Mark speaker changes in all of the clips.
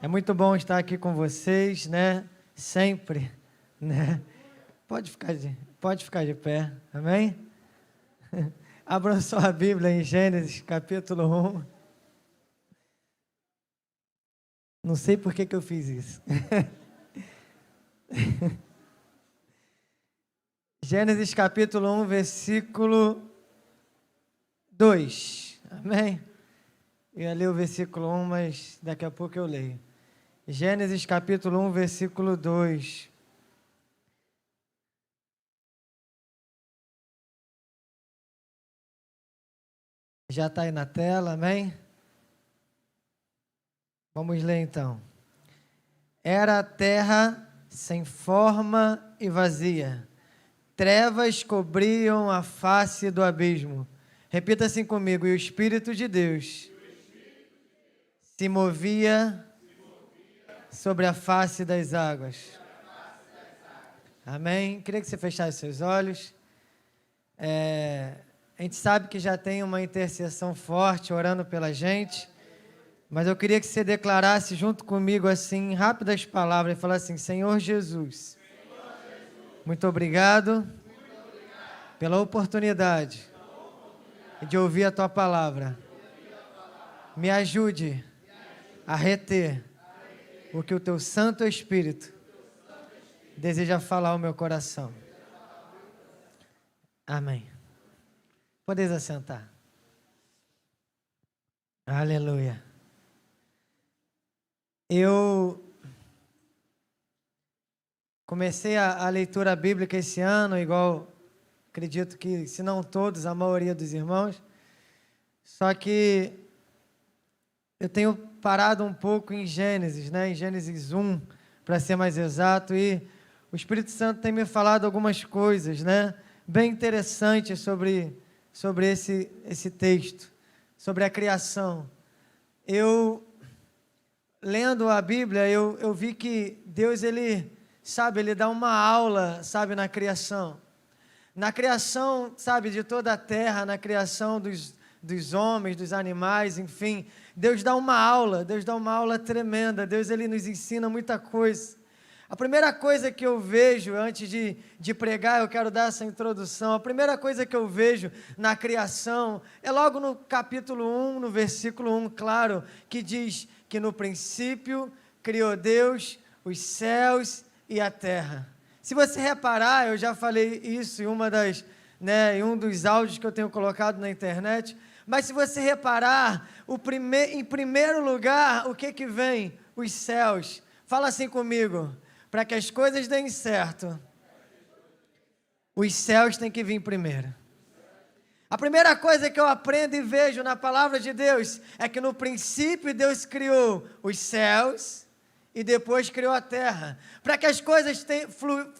Speaker 1: É muito bom estar aqui com vocês, né? Sempre, né? Pode ficar de pé, amém? Abram sua Bíblia em Gênesis, capítulo 1. Não sei por que eu fiz isso. Gênesis, capítulo 1, versículo 2, amém? Eu ia ler o versículo 1, mas daqui a pouco eu leio. Gênesis, capítulo 1, versículo 2. Já está aí na tela, amém? Vamos ler então. Era a terra sem forma e vazia. Trevas cobriam a face do abismo. Repita assim comigo. E o Espírito de Deus se movia sobre a face das águas. Amém? Queria que você fechasse seus olhos. A gente sabe que já tem uma intercessão forte orando pela gente, mas eu queria que você declarasse junto comigo assim, em rápidas palavras, e falasse assim: Senhor Jesus, muito obrigado pela oportunidade de ouvir a Tua palavra. Me ajude a reter o que o Teu Santo Espírito deseja falar ao meu coração. Amém. Podeis assentar. Aleluia. Eu comecei a leitura bíblica esse ano, igual acredito que, se não todos, a maioria dos irmãos. Só que eu tenho parado um pouco em Gênesis, né? Em Gênesis 1, para ser mais exato, e o Espírito Santo tem me falado algumas coisas, né? Bem interessantes sobre esse texto, sobre a criação. Eu, lendo a Bíblia, eu vi que Deus, Ele dá uma aula, na criação. Na criação, de toda a terra, na criação dos homens, dos animais, enfim. Deus dá uma aula tremenda. Deus, Ele nos ensina muita coisa. A primeira coisa que eu vejo, antes de pregar, eu quero dar essa introdução. A primeira coisa que eu vejo na criação é logo no capítulo 1, no versículo 1, claro, que diz que no princípio criou Deus os céus e a terra. Se você reparar, eu já falei isso em em um dos áudios que eu tenho colocado na internet, mas se você reparar, em primeiro lugar, o que vem? Os céus. Fala assim comigo. Para que as coisas deem certo, os céus têm que vir primeiro. A primeira coisa que eu aprendo e vejo na palavra de Deus é que no princípio Deus criou os céus e depois criou a terra. Para que as coisas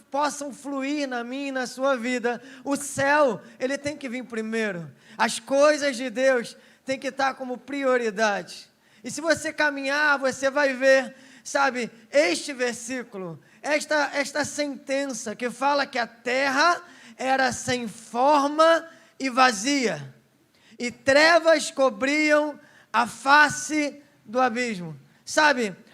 Speaker 1: possam fluir na minha e na sua vida, o céu, ele tem que vir primeiro. As coisas de Deus têm que estar como prioridade. E se você caminhar, você vai ver, este versículo, esta sentença que fala que a terra era sem forma e vazia, e trevas cobriam a face do abismo.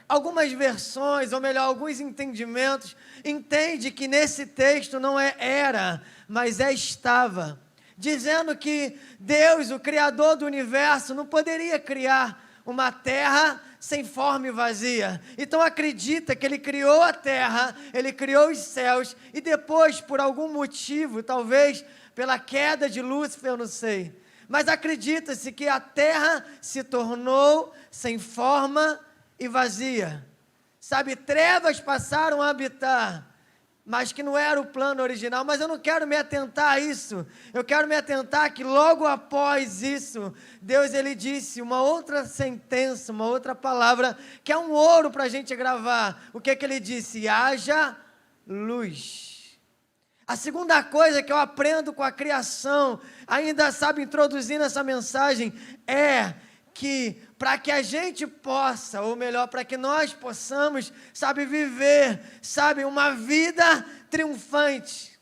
Speaker 1: Algumas versões, ou melhor, alguns entendimentos, entende que nesse texto não é era, mas estava, dizendo que Deus, o Criador do universo, não poderia criar uma terra sem forma e vazia. Então acredita que Ele criou a terra, Ele criou os céus, e depois, por algum motivo, talvez pela queda de Lúcifer, eu não sei, mas acredita-se que a terra se tornou sem forma e vazia. Trevas passaram a habitar, mas que não era o plano original. Mas eu não quero me atentar a isso. Eu quero me atentar que logo após isso, Deus, Ele disse uma outra sentença, uma outra palavra, que é um ouro para a gente gravar. O que Ele disse? Haja luz. A segunda coisa que eu aprendo com a criação, ainda introduzindo essa mensagem, é que para que a gente possa, ou melhor, para que nós possamos, viver, uma vida triunfante.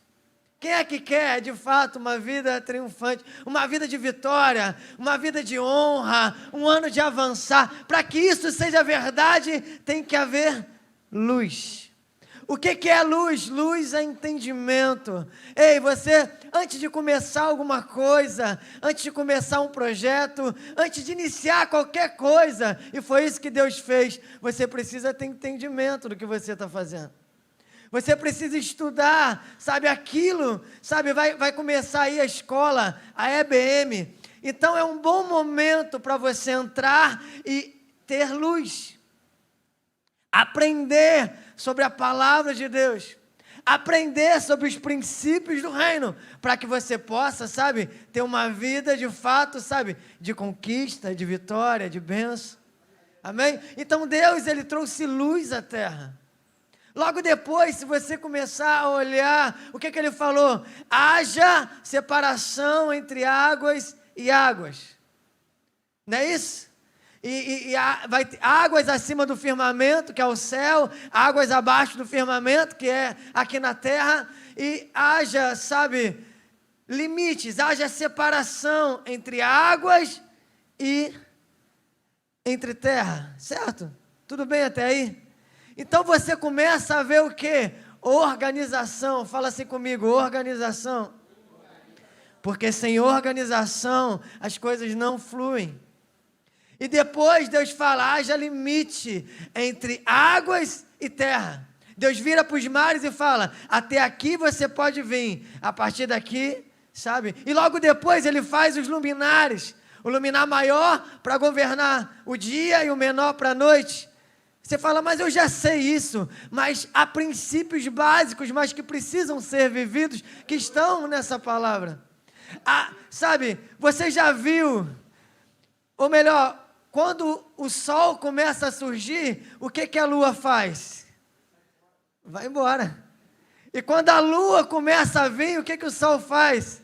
Speaker 1: Quem é que quer, de fato, uma vida triunfante, uma vida de vitória, uma vida de honra, um ano de avançar? Para que isso seja verdade, tem que haver luz. O que é luz? Luz é entendimento. Ei, você, antes de começar alguma coisa, antes de começar um projeto, antes de iniciar qualquer coisa, e foi isso que Deus fez, você precisa ter entendimento do que você está fazendo. Você precisa estudar, sabe, aquilo, sabe, vai começar aí a escola, a EBM. Então é um bom momento para você entrar e ter luz. Aprender sobre a palavra de Deus. Aprender sobre os princípios do reino, para que você possa, sabe, ter uma vida de fato, sabe, de conquista, de vitória, de bênção. Amém? Então Deus, Ele trouxe luz à terra. Logo depois, se você começar a olhar, o que Ele falou? Haja separação entre águas e águas. Não é isso? Vai ter águas acima do firmamento, que é o céu, águas abaixo do firmamento, que é aqui na terra, e haja, sabe, limites, haja separação entre águas e entre terra, certo? Tudo bem até aí? Então você começa a ver o quê? Organização. Fala assim comigo, organização. Porque sem organização as coisas não fluem. E depois Deus fala, haja limite entre águas e terra. Deus vira para os mares e fala, até aqui você pode vir, a partir daqui, sabe? E logo depois Ele faz os luminares, o luminar maior para governar o dia e o menor para a noite. Você fala, mas eu já sei isso, mas há princípios básicos, mas que precisam ser vividos, que estão nessa palavra. Sabe, você já viu, ou melhor, quando o sol começa a surgir, o que a lua faz? Vai embora. E quando a lua começa a vir, o que o sol faz?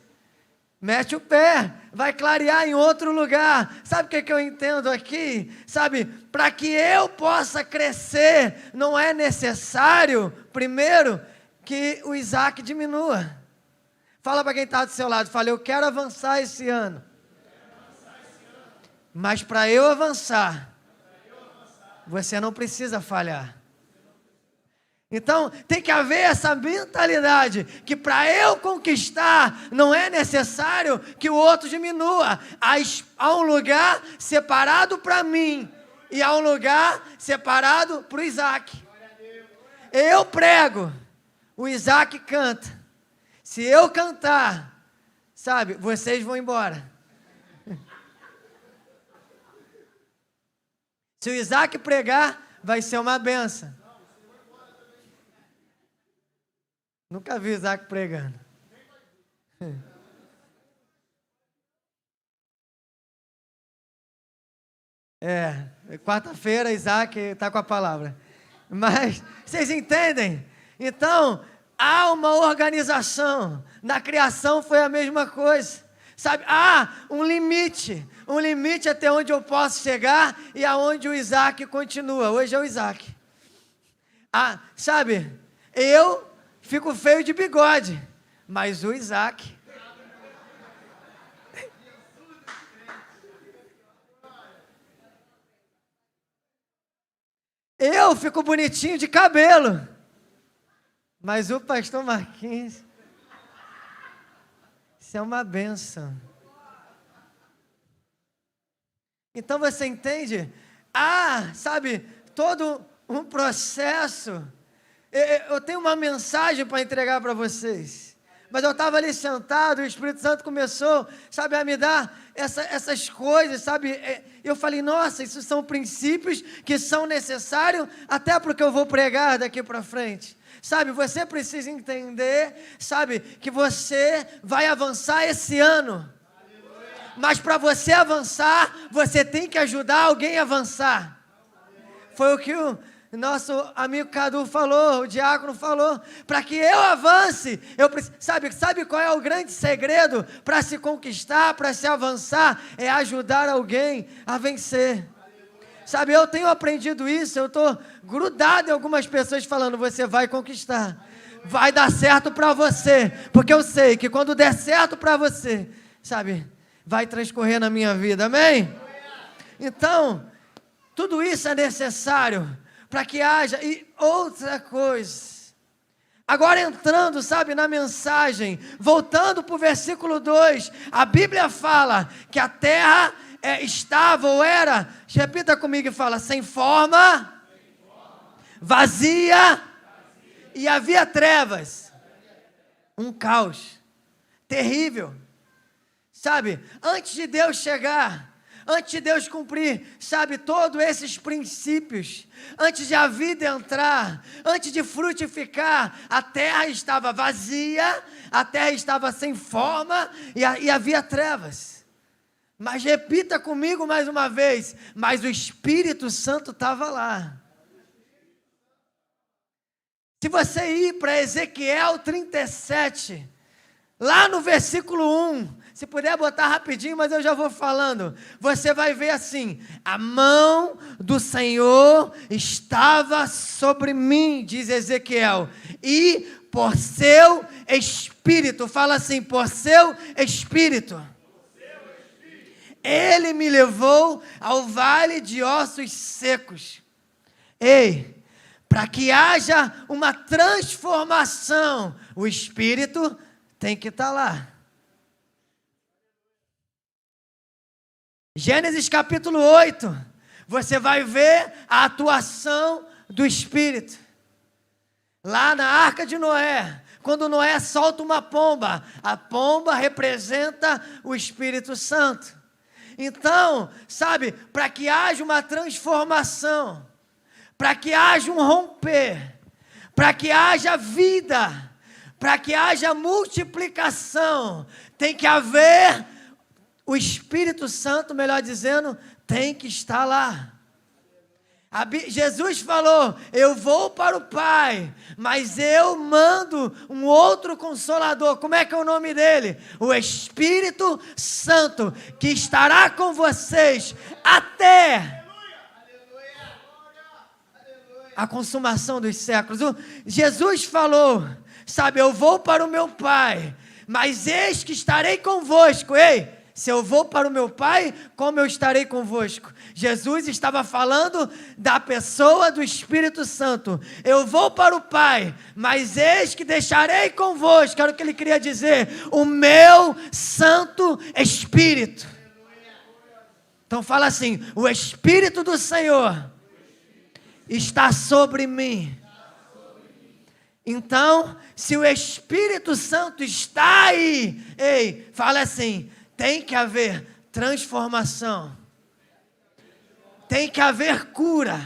Speaker 1: Mete o pé, vai clarear em outro lugar. Sabe o que eu entendo aqui? Sabe, para que eu possa crescer, não é necessário, primeiro, que o Isaac diminua. Fala para quem está do seu lado, fala, eu quero avançar esse ano. Mas para eu avançar, você não precisa falhar. Então, tem que haver essa mentalidade, que para eu conquistar, não é necessário que o outro diminua. Há um lugar separado para mim, e há um lugar separado para o Isaac. Eu prego, o Isaac canta. Se eu cantar, sabe, vocês vão embora. Se o Isaac pregar, vai ser uma benção. Nunca vi Isaac pregando. Quarta-feira Isaac está com a palavra. Mas, vocês entendem? Então, há uma organização. Na criação foi a mesma coisa. Sabe, há um limite até onde eu posso chegar e aonde o Isaac continua. Hoje é o Isaac. Sabe, eu fico feio de bigode, mas o Isaac... Eu fico bonitinho de cabelo, mas o pastor Marquinhos... Isso é uma bênção. Então você entende? Sabe, todo um processo. Eu tenho uma mensagem para entregar para vocês. Mas eu estava ali sentado e o Espírito Santo começou, sabe, a me dar essas coisas, sabe? Eu falei, nossa, isso são princípios que são necessários até para o que eu vou pregar daqui para frente. Sabe, você precisa entender, sabe, que você vai avançar esse ano. Mas para você avançar, você tem que ajudar alguém a avançar. Foi o que o nosso amigo Cadu falou, o diácono falou. Para que eu avance, eu preciso, sabe qual é o grande segredo para se conquistar, para se avançar? É ajudar alguém a vencer. Sabe, eu tenho aprendido isso, eu estou grudado em algumas pessoas falando, você vai conquistar. vai dar certo para você, porque eu sei que quando der certo para você, sabe, vai transcorrer na minha vida, amém? Então, tudo isso é necessário para que haja, e outra coisa, agora entrando, sabe, na mensagem, voltando para o versículo 2, a Bíblia fala que a terra estava ou era, repita comigo e fala, sem forma, vazia, e havia trevas, um caos terrível, sabe, antes de Deus chegar, antes de Deus cumprir, sabe, todos esses princípios, antes de a vida entrar, antes de frutificar, a terra estava vazia, a terra estava sem forma e havia trevas. Mas repita comigo mais uma vez, mas o Espírito Santo estava lá. Se você ir para Ezequiel 37, lá no versículo 1, se puder botar rapidinho, mas eu já vou falando, você vai ver assim, a mão do Senhor estava sobre mim, diz Ezequiel, e por seu Espírito, fala assim, por seu Espírito, Ele me levou ao vale de ossos secos. Ei, para que haja uma transformação, o Espírito tem que estar lá. Gênesis capítulo 8, você vai ver a atuação do Espírito. Lá na Arca de Noé, quando Noé solta uma pomba, a pomba representa o Espírito Santo. Então, sabe, para que haja uma transformação, para que haja um romper, para que haja vida, para que haja multiplicação, tem que haver o Espírito Santo, melhor dizendo, tem que estar lá. Jesus falou, eu vou para o Pai, mas eu mando um outro Consolador. Como é que é o nome dele? O Espírito Santo, que estará com vocês até a consumação dos séculos. Jesus falou, sabe, eu vou para o meu Pai, mas eis que estarei convosco. Ei, se eu vou para o meu Pai, como eu estarei convosco? Jesus estava falando da pessoa do Espírito Santo. Eu vou para o Pai, mas eis que deixarei convosco. Era o que ele queria dizer, o meu Santo Espírito. Então fala assim, o Espírito do Senhor está sobre mim. Então, se o Espírito Santo está aí, ei, fala assim, tem que haver transformação, tem que haver cura,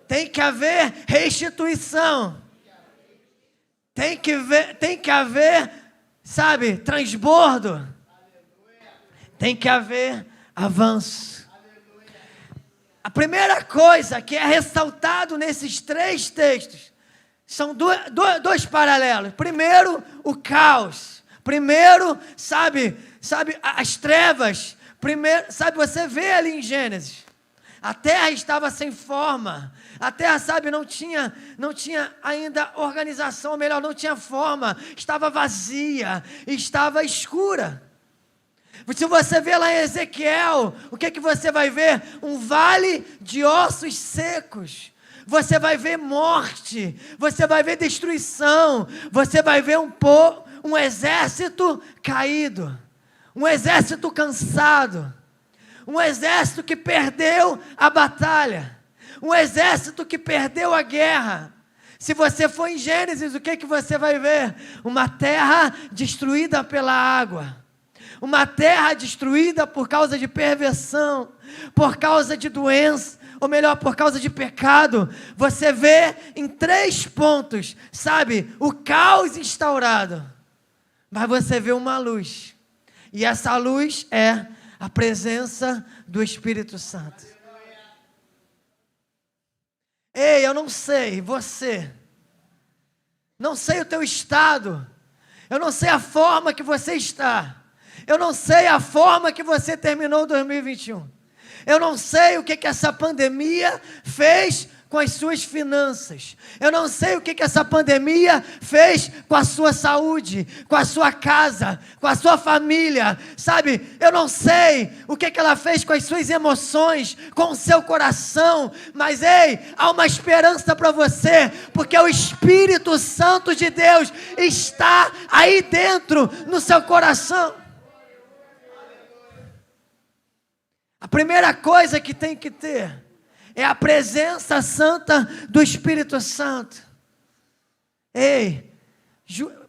Speaker 1: tem que haver restituição, tem que haver, sabe, transbordo, tem que haver avanço. A primeira coisa que é ressaltado nesses 3 textos são dois paralelos. Primeiro, o caos. Primeiro, sabe, as trevas. Primeiro, sabe, você vê ali em Gênesis, a terra estava sem forma. A terra, sabe, não tinha ainda organização, ou melhor, não tinha forma. Estava vazia, estava escura. Se você vê lá em Ezequiel, o que você vai ver? Um vale de ossos secos. Você vai ver morte, você vai ver destruição, você vai ver um exército caído, um exército cansado, um exército que perdeu a batalha, um exército que perdeu a guerra. Se você for em Gênesis, o que você vai ver? Uma terra destruída pela água, uma terra destruída por causa de perversão, por causa de doença, ou melhor, por causa de pecado. Você vê em 3 pontos, sabe, o caos instaurado, mas você vê uma luz, e essa luz é a presença do Espírito Santo. Ei, eu não sei, você, não sei o teu estado, eu não sei a forma que você está, eu não sei a forma que você terminou 2021, eu não sei o que essa pandemia fez com as suas finanças. Eu não sei o que essa pandemia fez com a sua saúde, com a sua casa, com a sua família, sabe? Eu não sei o que ela fez com as suas emoções, com o seu coração, mas ei, há uma esperança para você, porque o Espírito Santo de Deus está aí dentro, no seu coração. A primeira coisa que tem que ter é a presença santa do Espírito Santo. Ei,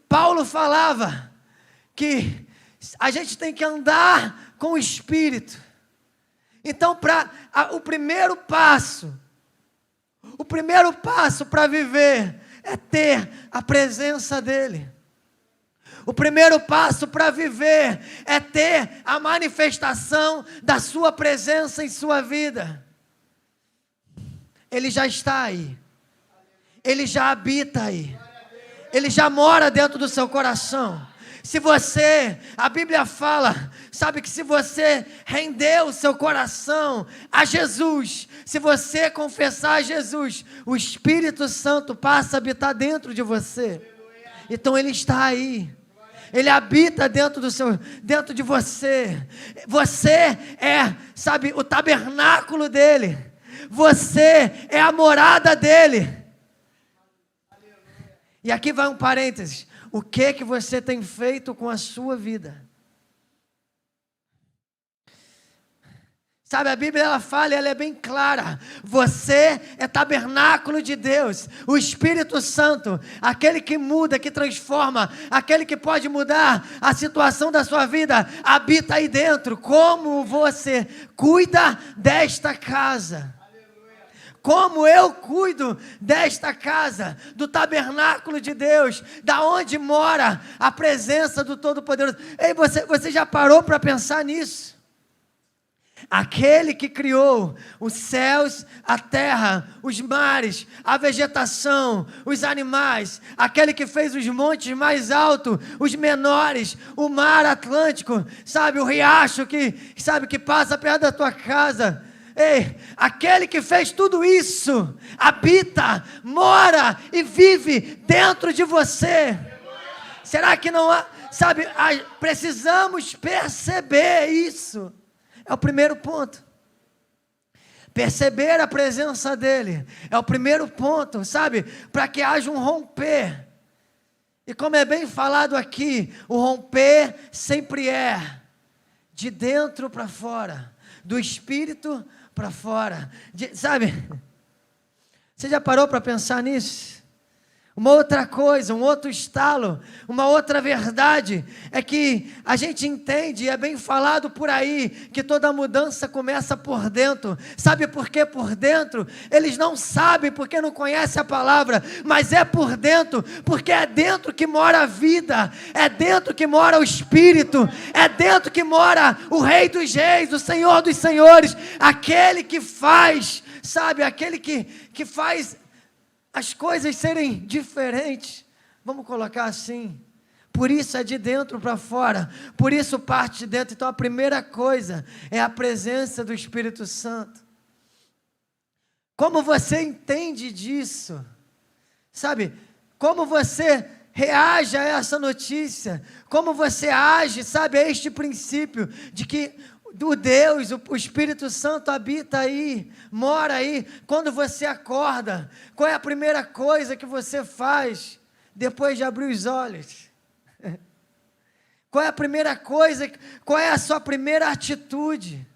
Speaker 1: Paulo falava que a gente tem que andar com o Espírito. Então, o primeiro passo para viver é ter a presença dEle. O primeiro passo para viver é ter a manifestação da sua presença em sua vida. Ele já está aí. Ele já habita aí. Ele já mora dentro do seu coração. Se você, a Bíblia fala, sabe que se você render o seu coração a Jesus, se você confessar a Jesus, o Espírito Santo passa a habitar dentro de você. Então Ele está aí. Ele habita dentro de você. Você é, sabe, o tabernáculo dele. Você é a morada dele. E aqui vai um parênteses. O que você tem feito com a sua vida? Sabe, a Bíblia ela fala, ela é bem clara. Você é tabernáculo de Deus. O Espírito Santo, aquele que muda, que transforma, aquele que pode mudar a situação da sua vida, habita aí dentro. Como você cuida desta casa? Como eu cuido desta casa, do tabernáculo de Deus, da onde mora a presença do Todo-Poderoso? Ei, você já parou para pensar nisso? Aquele que criou os céus, a terra, os mares, a vegetação, os animais, aquele que fez os montes mais altos, os menores, o mar Atlântico, sabe, o riacho que passa perto da tua casa. Ei, aquele que fez tudo isso, habita, mora e vive dentro de você. Será que não há, sabe, precisamos perceber isso. É o primeiro ponto. Perceber a presença dEle é o primeiro ponto, sabe? Para que haja um romper. E como é bem falado aqui, o romper sempre é de dentro para fora, do espírito para fora. Sabe? Você já parou para pensar nisso? Uma outra coisa, um outro estalo, uma outra verdade, é que a gente entende, e é bem falado por aí, que toda mudança começa por dentro. Sabe por que por dentro? Eles não sabem porque não conhecem a palavra, mas é por dentro, porque é dentro que mora a vida, é dentro que mora o Espírito, é dentro que mora o Rei dos Reis, o Senhor dos Senhores, aquele que faz, sabe, aquele que faz as coisas serem diferentes, vamos colocar assim. Por isso é de dentro para fora, por isso parte de dentro. Então a primeira coisa é a presença do Espírito Santo. Como você entende disso? Sabe, como você reage a essa notícia? Como você age, sabe, a este princípio de que do Deus, o Espírito Santo habita aí, mora aí. Quando você acorda, qual é a primeira coisa que você faz depois de abrir os olhos? Qual é a primeira coisa, qual é a sua primeira atitude?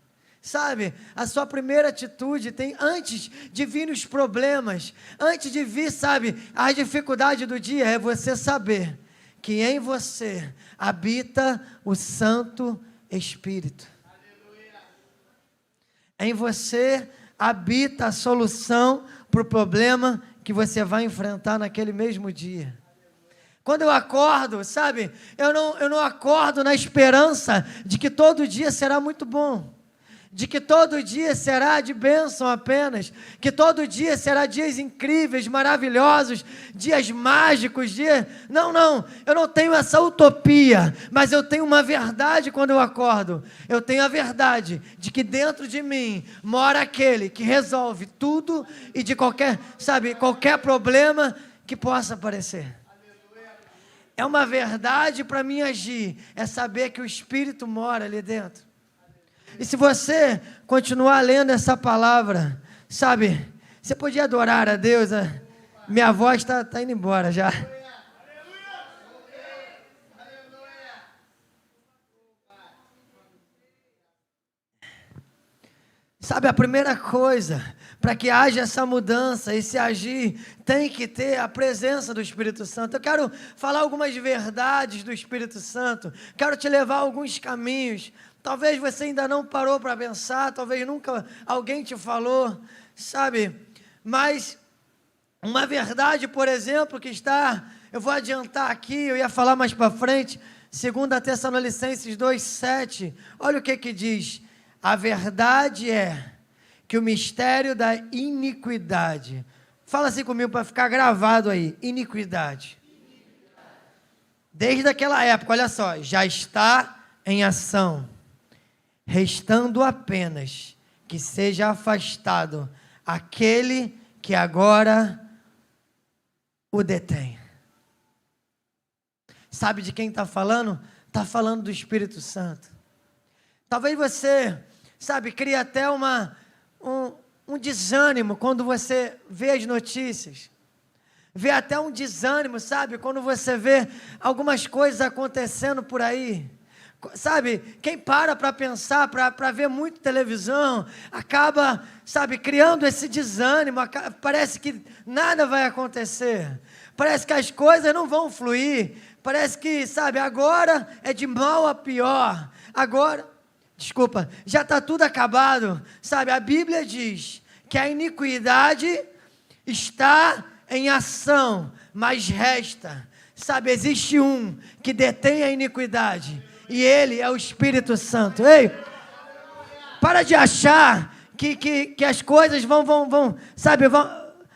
Speaker 1: Sabe, a sua primeira atitude tem, antes de vir os problemas, antes de vir, sabe, a dificuldade do dia, é você saber que em você habita o Santo Espírito. Em você habita a solução para o problema que você vai enfrentar naquele mesmo dia. Quando eu acordo, sabe, eu não acordo na esperança de que todo dia será muito bom. de que todo dia será de bênção apenas, que todo dia será dias incríveis, maravilhosos, dias mágicos, Não, eu não tenho essa utopia, mas eu tenho uma verdade quando eu acordo. Eu tenho a verdade de que dentro de mim mora aquele que resolve tudo e de qualquer problema que possa aparecer. É uma verdade para mim agir, é saber que o Espírito mora ali dentro. E se você continuar lendo essa palavra, você podia adorar a Deus. Minha voz está indo embora já. A primeira coisa, para que haja essa mudança e se agir, tem que ter a presença do Espírito Santo. Eu quero falar algumas verdades do Espírito Santo, quero te levar a alguns caminhos. Talvez você ainda não parou para pensar, talvez nunca alguém te falou, mas uma verdade, por exemplo, que eu vou adiantar aqui, eu ia falar mais para frente, 2 Tessalonicenses 2,7, olha o que diz: a verdade é que o mistério da iniquidade, fala assim comigo para ficar gravado aí, iniquidade, desde aquela época, olha só, já está em ação, restando apenas que seja afastado aquele que agora o detém. Sabe de quem está falando? Está falando do Espírito Santo. Talvez você, cria até um desânimo quando você vê as notícias. Vê até um desânimo, quando você vê algumas coisas acontecendo por aí. Quem para pensar, para ver muito televisão, acaba, criando esse desânimo, parece que nada vai acontecer, parece que as coisas não vão fluir, parece que, agora é de mal a pior, já está tudo acabado, a Bíblia diz que a iniquidade está em ação, mas resta, existe um que detém a iniquidade, e Ele é o Espírito Santo. Ei, para de achar que as coisas vão,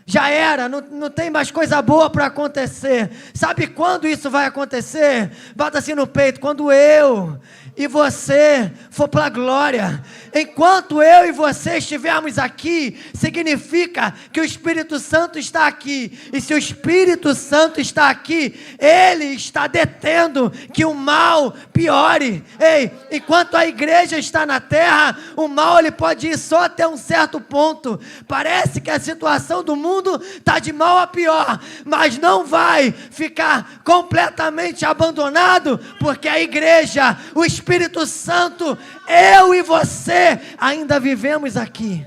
Speaker 1: já era, não tem mais coisa boa para acontecer. Sabe quando isso vai acontecer? Bata assim no peito: quando eu e você for para a glória. Enquanto eu e você estivermos aqui, significa que o Espírito Santo está aqui, e se o Espírito Santo está aqui, Ele está detendo que o mal piore. Ei, enquanto a igreja está na terra, o mal ele pode ir só até um certo ponto. Parece que a situação do mundo está de mal a pior, mas não vai ficar completamente abandonado, porque a igreja, o Espírito Santo, eu e você ainda vivemos aqui.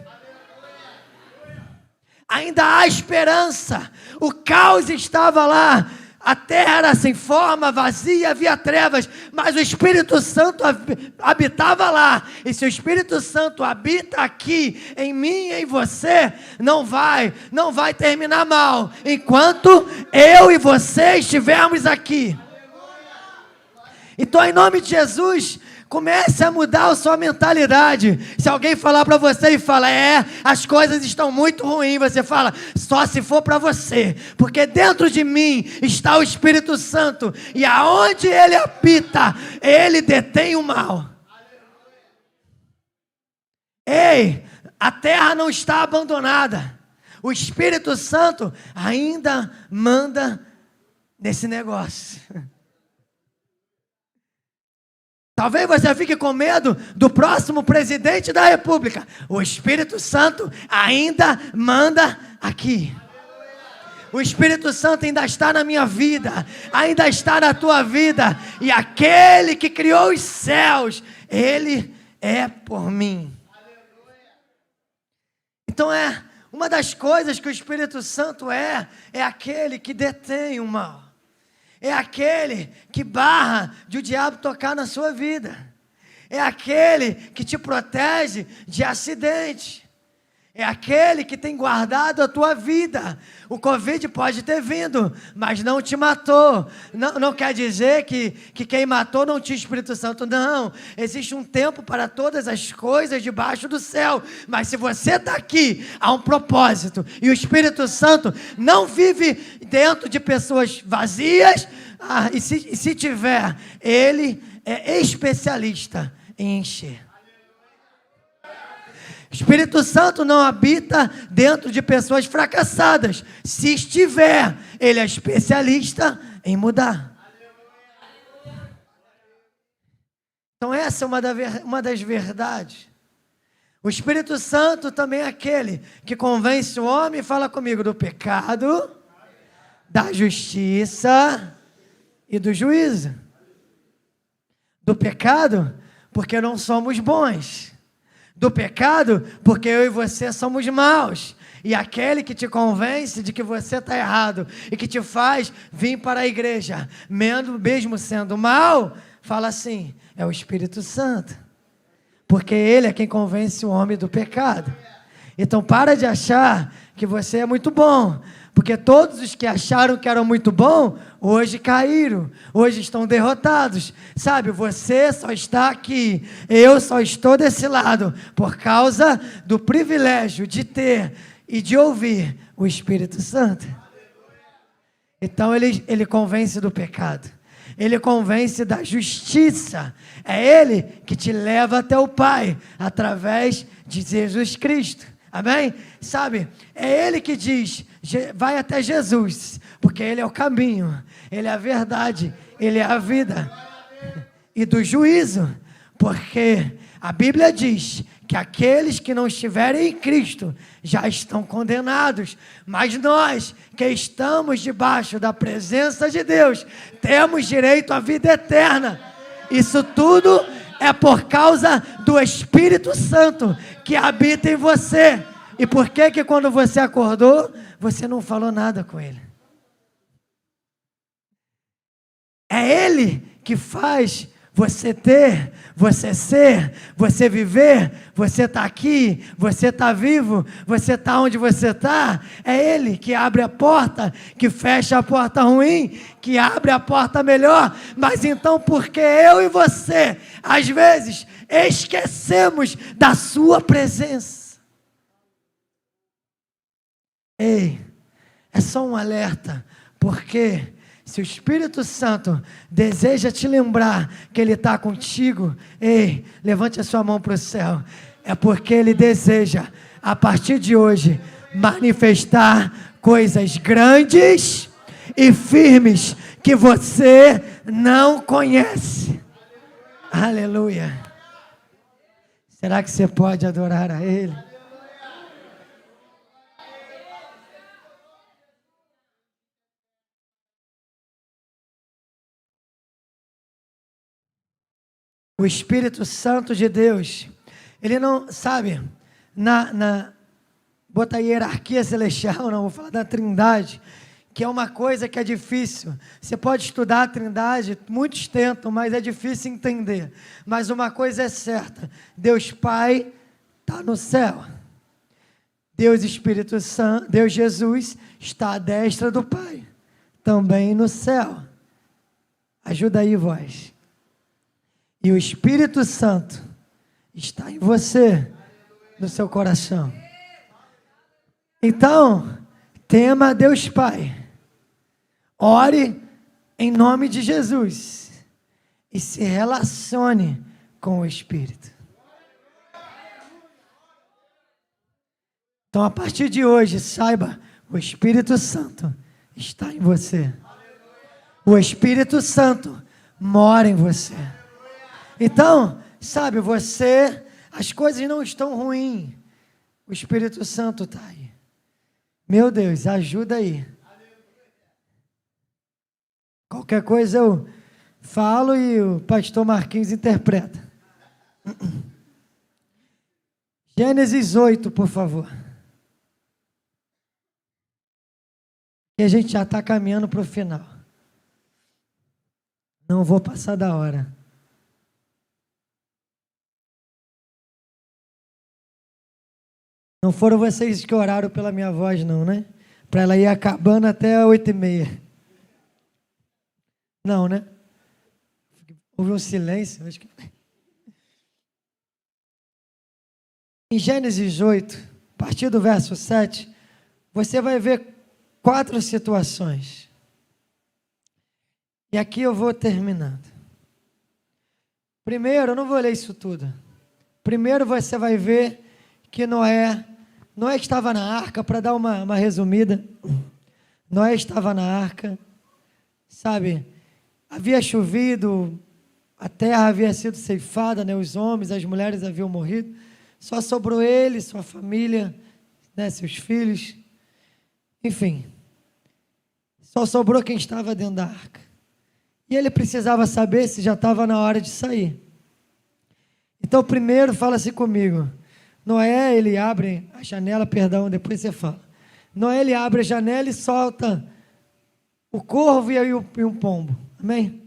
Speaker 1: Ainda há esperança. O caos estava lá, a terra era sem forma, vazia, havia trevas, mas o Espírito Santo habitava lá. E se o Espírito Santo habita aqui, em mim e em você, não vai terminar mal, enquanto eu e você estivermos aqui. Então, em nome de Jesus, comece a mudar a sua mentalidade. Se alguém falar para você e fala: as coisas estão muito ruins, você fala: só se for para você, porque dentro de mim está o Espírito Santo, e aonde Ele habita, Ele detém o mal. Ei, a terra não está abandonada, o Espírito Santo ainda manda nesse negócio. Talvez você fique com medo do próximo presidente da República. O Espírito Santo ainda manda aqui. O Espírito Santo ainda está na minha vida, ainda está na tua vida. E aquele que criou os céus, Ele é por mim. Então uma das coisas que o Espírito Santo é aquele que detém o mal. É aquele que barra de o diabo tocar na sua vida. É aquele que te protege de acidente. É aquele que tem guardado a tua vida. O Covid pode ter vindo, mas não te matou. Não quer dizer que quem matou não tinha Espírito Santo. Não. Existe um tempo para todas as coisas debaixo do céu. Mas se você está aqui, há um propósito. E o Espírito Santo não vive dentro de pessoas vazias. E se tiver, ele é especialista em encher. O Espírito Santo não habita dentro de pessoas fracassadas. Se estiver, ele é especialista em mudar. Então essa é uma das verdades. O Espírito Santo também é aquele que convence o homem, fala comigo, do pecado, da justiça e do juízo. Do pecado, porque não somos bons. Do pecado, porque eu e você somos maus. E aquele que te convence de que você está errado e que te faz vir para a igreja, mesmo sendo mau, fala assim, é o Espírito Santo. Porque ele é quem convence o homem do pecado. Então para de achar que você é muito bom. Porque todos os que acharam que eram muito bom, hoje caíram, hoje estão derrotados. Sabe, você só está aqui, eu só estou desse lado, por causa do privilégio de ter e de ouvir o Espírito Santo. Então ele convence do pecado, ele convence da justiça. É ele que te leva até o Pai, através de Jesus Cristo. Amém? Sabe, é ele que diz, vai até Jesus, porque ele é o caminho, ele é a verdade, ele é a vida. E do juízo, porque a Bíblia diz que aqueles que não estiverem em Cristo já estão condenados, mas nós que estamos debaixo da presença de Deus, temos direito à vida eterna. Isso tudo é por causa do Espírito Santo que habita em você. E por que quando você acordou, você não falou nada com ele? É ele que faz você ter, você ser, você viver, você está aqui, você está vivo, você está onde você está. É ele que abre a porta, que fecha a porta ruim, que abre a porta melhor. Mas então por que eu e você, às vezes, esquecemos da sua presença? Ei, é só um alerta, porque se o Espírito Santo deseja te lembrar que Ele está contigo, ei, levante a sua mão para o céu, é porque Ele deseja, a partir de hoje, manifestar coisas grandes e firmes que você não conhece. Aleluia. Será que você pode adorar a Ele? O Espírito Santo de Deus, ele não, sabe, bota a hierarquia celestial, não, vou falar da Trindade, que é uma coisa que é difícil. Você pode estudar a Trindade, muitos tentam, mas é difícil entender. Mas uma coisa é certa, Deus Pai está no céu. Deus Espírito Santo, Deus Jesus está à destra do Pai, também no céu. Ajuda aí, voz. E o Espírito Santo está em você, no seu coração. Então, tema Deus Pai. Ore em nome de Jesus. E se relacione com o Espírito. Então, a partir de hoje, saiba, o Espírito Santo está em você. O Espírito Santo mora em você. Então, sabe, as coisas não estão ruins. O Espírito Santo está aí. Meu Deus, ajuda aí. Qualquer coisa eu falo e o pastor Marquinhos interpreta. Gênesis 8, por favor. E a gente já está caminhando para o final. Não vou passar da hora. Não foram vocês que oraram pela minha voz, não, né? Para ela ir acabando até 8h30. Não, né? Houve um silêncio. Acho que... Em Gênesis 8, a partir do verso 7, você vai ver 4 situações. E aqui eu vou terminando. Primeiro, eu não vou ler isso tudo. Primeiro você vai ver que Noé estava na arca, para dar uma resumida. Noé estava na arca, sabe? Havia chovido, a terra havia sido ceifada, né? Os homens, as mulheres haviam morrido. Só sobrou ele, sua família, né? Seus filhos. Enfim, só sobrou quem estava dentro da arca. E ele precisava saber se já estava na hora de sair. Então, primeiro, fala-se comigo. Noé, ele abre a janela, depois você fala. Noé, ele abre a janela e solta o corvo e um pombo. Amém?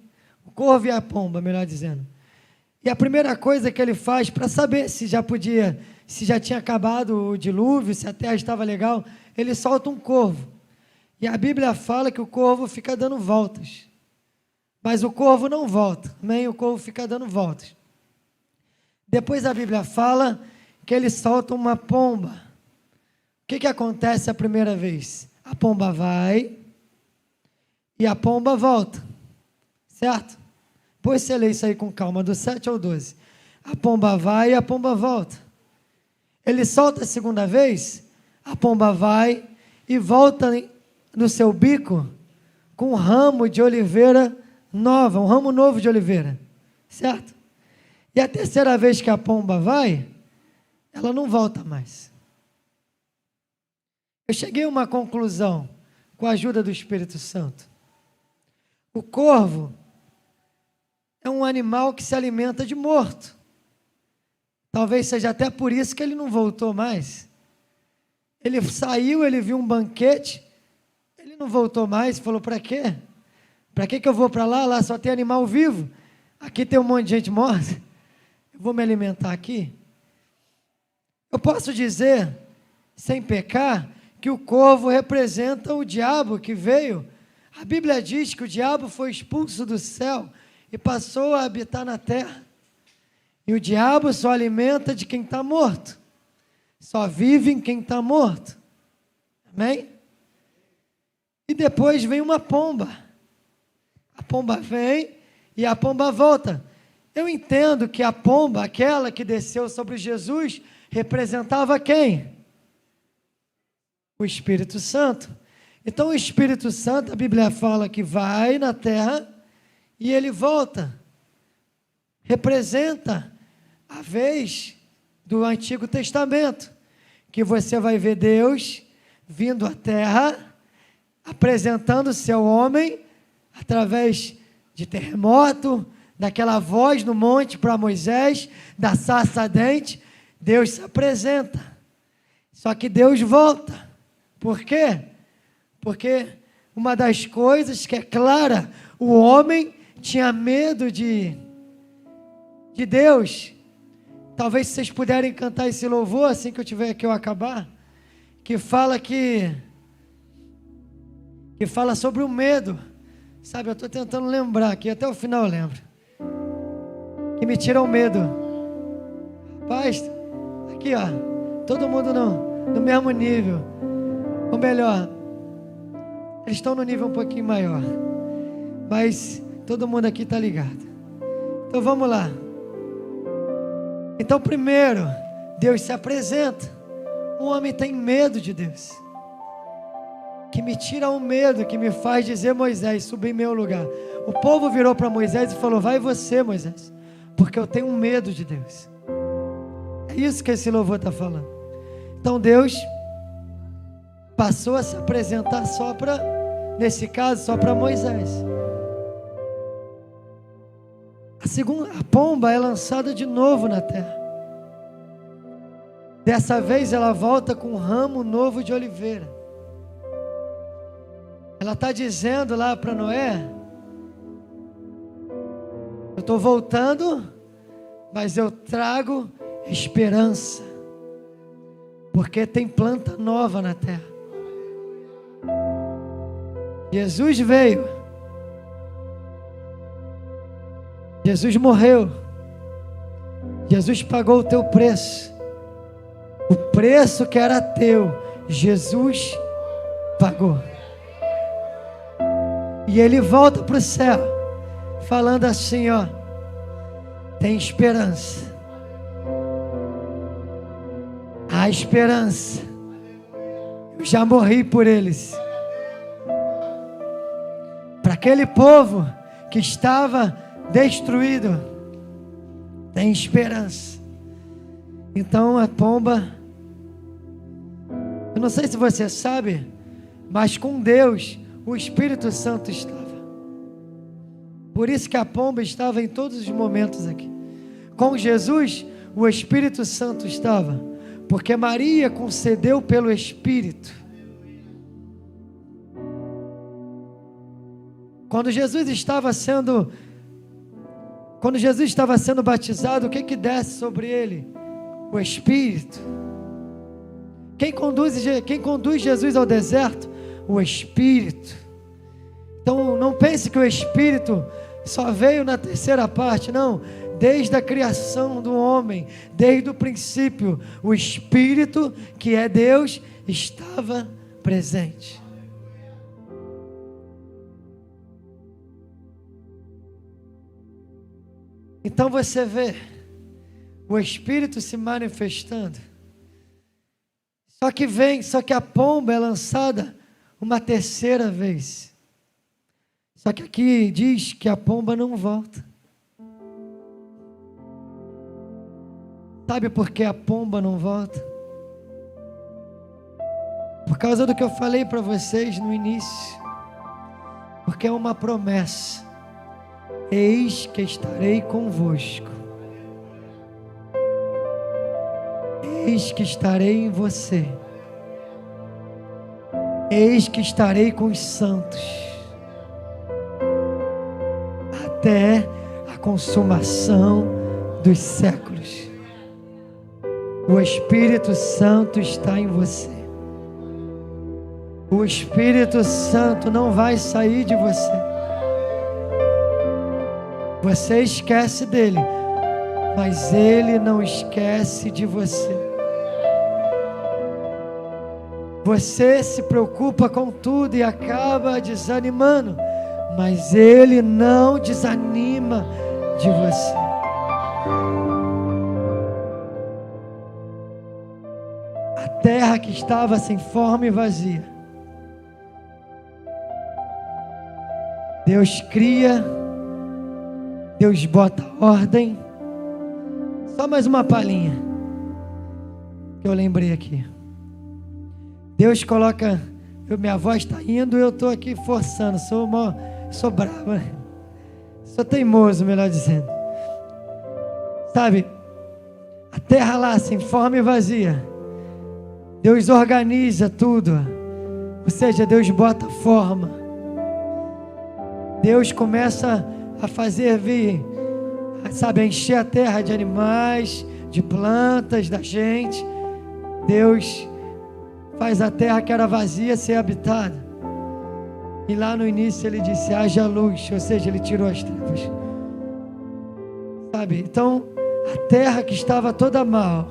Speaker 1: O corvo e a pomba, melhor dizendo. E a primeira coisa que ele faz para saber se já tinha acabado o dilúvio, se a terra estava legal, ele solta um corvo. E a Bíblia fala que o corvo fica dando voltas. Mas o corvo não volta. Amém? O corvo fica dando voltas. Depois a Bíblia fala que ele solta uma pomba. O que acontece a primeira vez? A pomba vai e a pomba volta. Certo? Depois você lê isso aí com calma, do 7 ao 12. A pomba vai e a pomba volta. Ele solta a segunda vez, a pomba vai e volta no seu bico com um ramo de oliveira nova, um ramo novo de oliveira. Certo? E a terceira vez que a pomba vai, ela não volta mais. Eu cheguei a uma conclusão com a ajuda do Espírito Santo. O corvo é um animal que se alimenta de morto. Talvez seja até por isso que ele não voltou mais. Ele saiu, ele viu um banquete, ele não voltou mais, falou, para quê? Para que eu vou para lá? Lá só tem animal vivo. Aqui tem um monte de gente morta. Eu vou me alimentar aqui. Eu posso dizer, sem pecar, que o corvo representa o diabo que veio. A Bíblia diz que o diabo foi expulso do céu e passou a habitar na terra. E o diabo só alimenta de quem está morto. Só vive em quem está morto. Amém? E depois vem uma pomba. A pomba vem e a pomba volta. Eu entendo que a pomba, aquela que desceu sobre Jesus, representava quem? O Espírito Santo. Então o Espírito Santo, a Bíblia fala que vai na terra e ele volta. Representa a vez do Antigo Testamento, que você vai ver Deus vindo à terra, apresentando o seu homem, através de terremoto, daquela voz no monte para Moisés, da sarça ardente, Deus se apresenta. Só que Deus volta. Por quê? Porque uma das coisas que é clara, o homem tinha medo de Deus. Talvez vocês puderem cantar esse louvor assim que eu acabar, que fala sobre o medo. Sabe, eu estou tentando lembrar aqui, até o final eu lembro. Que me tira o medo. Rapaz, aqui ó, todo mundo no mesmo nível. Ou melhor, eles estão no nível um pouquinho maior. Mas todo mundo aqui está ligado. Então vamos lá. Então primeiro, Deus se apresenta. O homem tem medo de Deus. Que me tira o medo, que me faz dizer, Moisés, subi em meu lugar. O povo virou para Moisés e falou, vai você, Moisés, porque eu tenho medo de Deus. É isso que esse louvor está falando. Então Deus passou a se apresentar nesse caso, só para Moisés. A pomba é lançada de novo na terra. Dessa vez ela volta com um ramo novo de oliveira. Ela está dizendo lá para Noé, eu estou voltando, mas eu trago esperança. porque tem planta nova na terra. Jesus veio. Jesus morreu. Jesus pagou o teu preço. O preço que era teu, Jesus pagou. E Ele volta para o céu, falando assim, ó, tem esperança. Há esperança. Eu já morri por eles. Para aquele povo que estava destruído, tem esperança. Então a pomba, eu não sei se você sabe, mas com Deus o Espírito Santo estava. Por isso que a pomba estava em todos os momentos aqui. Com Jesus o Espírito Santo estava, porque Maria concedeu pelo Espírito. Quando Jesus estava sendo batizado, o que desce sobre ele? O Espírito. Quem conduz Jesus ao deserto? O Espírito. Então não pense que o Espírito só veio na terceira parte, não. Desde a criação do homem, desde o princípio, o Espírito, que é Deus, estava presente. Então você vê o Espírito se manifestando. Só que a pomba é lançada uma terceira vez. Só que aqui diz que a pomba não volta. Sabe por que a pomba não volta? Por causa do que eu falei para vocês no início. Porque é uma promessa. Eis que estarei convosco. Eis que estarei em você. Eis que estarei com os santos. Até a consumação dos séculos. O Espírito Santo está em você. O Espírito Santo não vai sair de você. Você esquece dele, mas ele não esquece de você. Você se preocupa com tudo e acaba desanimando, mas ele não desanima de você. A terra que estava sem forma e vazia, Deus cria, Deus bota ordem. Só mais uma palhinha que eu lembrei aqui. Deus coloca, minha voz está indo, eu estou aqui forçando, sou bravo, né? Sou teimoso, melhor dizendo. Sabe, a terra lá sem forma e vazia, Deus organiza tudo, ou seja, Deus bota forma. Deus começa a fazer vir, sabe, a encher a terra de animais, de plantas, da gente. Deus faz a terra que era vazia ser habitada. E lá no início ele disse, haja luz, ou seja, ele tirou as trevas. Sabe, então a terra que estava toda mal,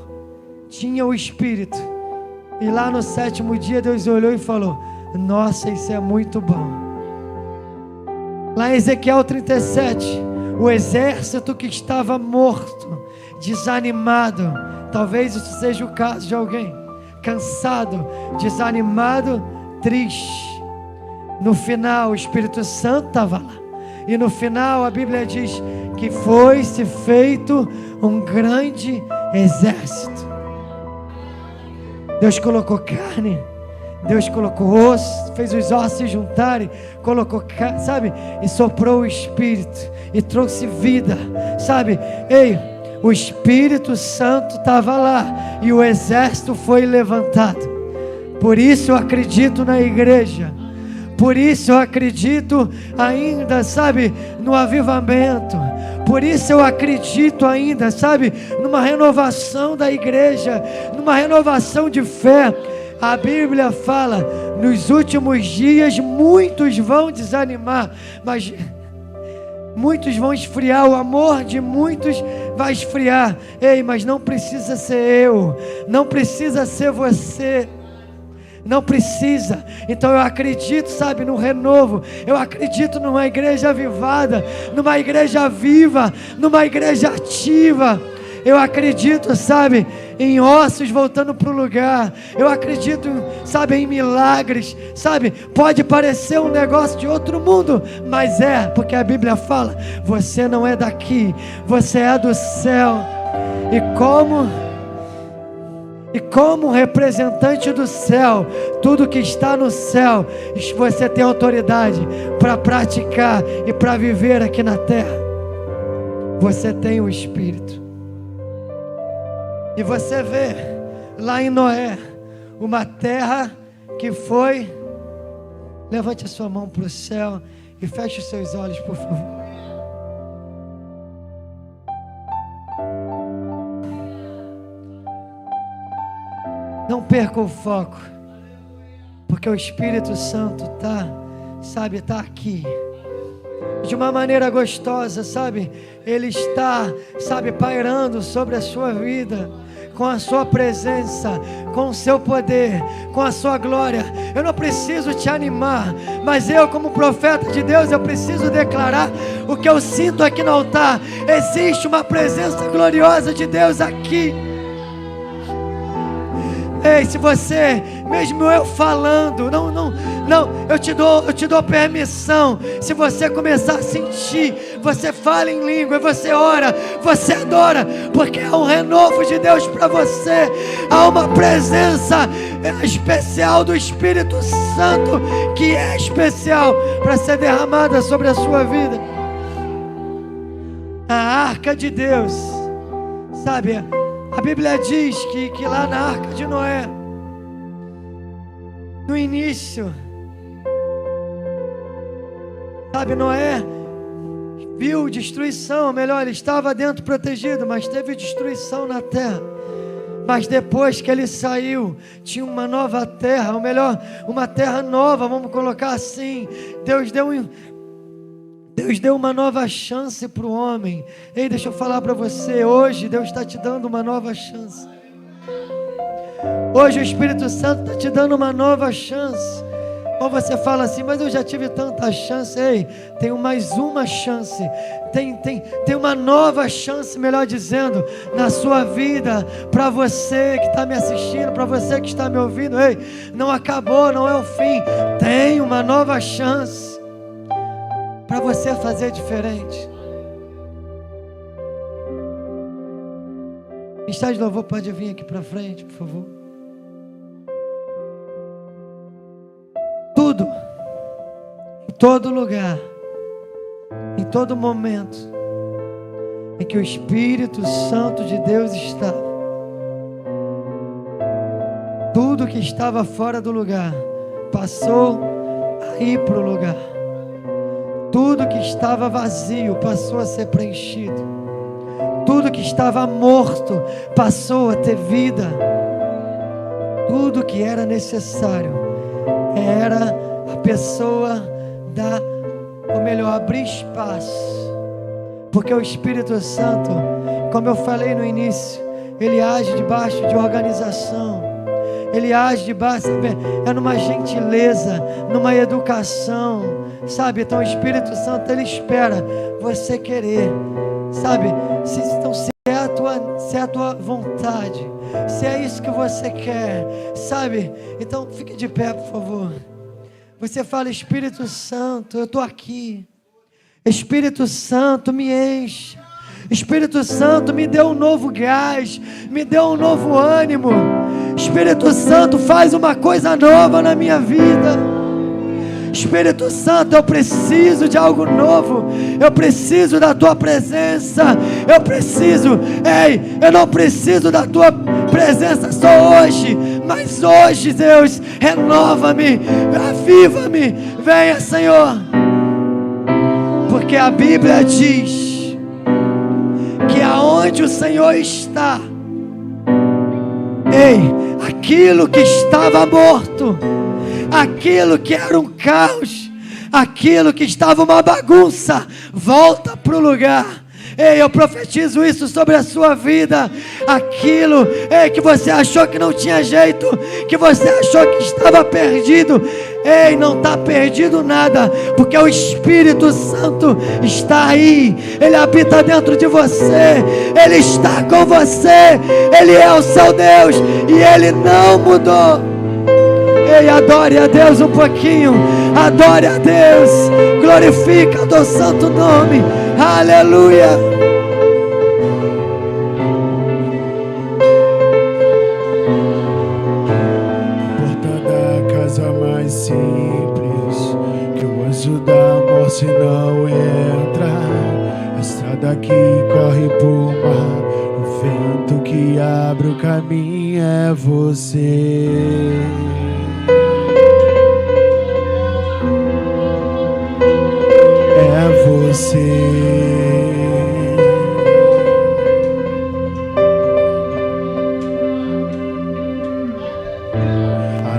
Speaker 1: tinha o Espírito. E lá no sétimo dia Deus olhou e falou, nossa, isso é muito bom. Lá em Ezequiel 37, o exército que estava morto, desanimado, talvez isso seja o caso de alguém, cansado, desanimado, triste. No final o Espírito Santo estava lá. E no final a Bíblia diz que foi-se feito um grande exército. Deus colocou carne, Deus colocou osso, fez os ossos se juntarem, colocou, sabe, e soprou o Espírito e trouxe vida, sabe? Ei, o Espírito Santo estava lá e o exército foi levantado. Por isso eu acredito na igreja. Por isso eu acredito ainda, sabe, no avivamento. Por isso eu acredito ainda, sabe, numa renovação da igreja, numa renovação de fé. A Bíblia fala, nos últimos dias muitos vão desanimar, mas muitos vão esfriar, o amor de muitos vai esfriar. Ei, mas não precisa ser eu, não precisa ser você. Não precisa. Então eu acredito, sabe, no renovo. Eu acredito numa igreja avivada, numa igreja viva, numa igreja ativa. Eu acredito, sabe, em ossos voltando para o lugar. Eu acredito, sabe, em milagres. Sabe, pode parecer um negócio de outro mundo, mas é, porque a Bíblia fala, você não é daqui, você é do céu. E como representante do céu, tudo que está no céu, você tem autoridade para praticar e para viver aqui na terra. Você tem o Espírito. E você vê lá em Noé, uma terra que foi... Levante a sua mão para o céu e feche os seus olhos, por favor. Não perca o foco, porque o Espírito Santo está aqui, de uma maneira gostosa, sabe? Ele está, sabe, pairando sobre a sua vida, com a sua presença, com o seu poder, com a sua glória. Eu não preciso te animar, mas eu, como profeta de Deus, eu preciso declarar o que eu sinto aqui no altar. Existe uma presença gloriosa de Deus aqui. Ei, se você, mesmo eu falando, não, eu te dou permissão. Se você começar a sentir, você fala em língua, você ora, você adora, porque há um renovo de Deus para você. Há uma presença especial do Espírito Santo, que é especial para ser derramada sobre a sua vida. A arca de Deus, sabe? A Bíblia diz que lá na arca de Noé, no início, sabe, Noé viu destruição, melhor, ele estava dentro protegido, mas teve destruição na terra. Mas depois que ele saiu, tinha uma nova terra, ou melhor, uma terra nova, vamos colocar assim. Deus deu uma nova chance para o homem. Ei, deixa eu falar para você, hoje Deus está te dando uma nova chance. Hoje o Espírito Santo está te dando uma nova chance. Ou você fala assim, mas eu já tive tanta chance. Ei, tem mais uma chance. Tem uma nova chance, melhor dizendo, na sua vida. Para você que está me assistindo, para você que está me ouvindo. Ei, não acabou, não é o fim. Tem uma nova chance para você fazer diferente. O ministério de louvor pode vir aqui para frente, por favor. Tudo, em todo lugar, em todo momento em que o Espírito Santo de Deus estava, tudo que estava fora do lugar passou a ir para o lugar. Tudo que estava vazio passou a ser preenchido. Tudo que estava morto passou a ter vida. Tudo que era necessário era a pessoa abrir espaço. Porque o Espírito Santo, como eu falei no início, ele age debaixo de organização. Ele age debaixo, é numa gentileza, numa educação, sabe? Então o Espírito Santo, ele espera você querer, sabe? Se é a tua vontade, se é isso que você quer, sabe? Então fique de pé, por favor. Você fala, Espírito Santo, eu estou aqui. Espírito Santo, me enche. Espírito Santo, me dê um novo gás, me dê um novo ânimo. Espírito Santo, faz uma coisa nova na minha vida. Espírito Santo, eu preciso de algo novo. Eu preciso da tua presença. Eu não preciso da tua presença só hoje, Mas hoje, Deus, renova-me, aviva-me. Venha, Senhor. Porque a Bíblia diz que aonde o Senhor está, aquilo que estava morto, aquilo que era um caos, aquilo que estava uma bagunça, volta para o lugar. Eu profetizo isso sobre a sua vida. Aquilo, que você achou que não tinha jeito, que você achou que estava perdido, não está perdido nada, porque o Espírito Santo está aí, Ele habita dentro de você, Ele está com você, Ele é o seu Deus, e Ele não mudou. Adore a Deus um pouquinho, adore a Deus, glorifica o teu santo nome, aleluia.
Speaker 2: Porta da casa mais simples, que o anjo da morte não entra, a estrada que corre por mar, o vento que abre o caminho é você.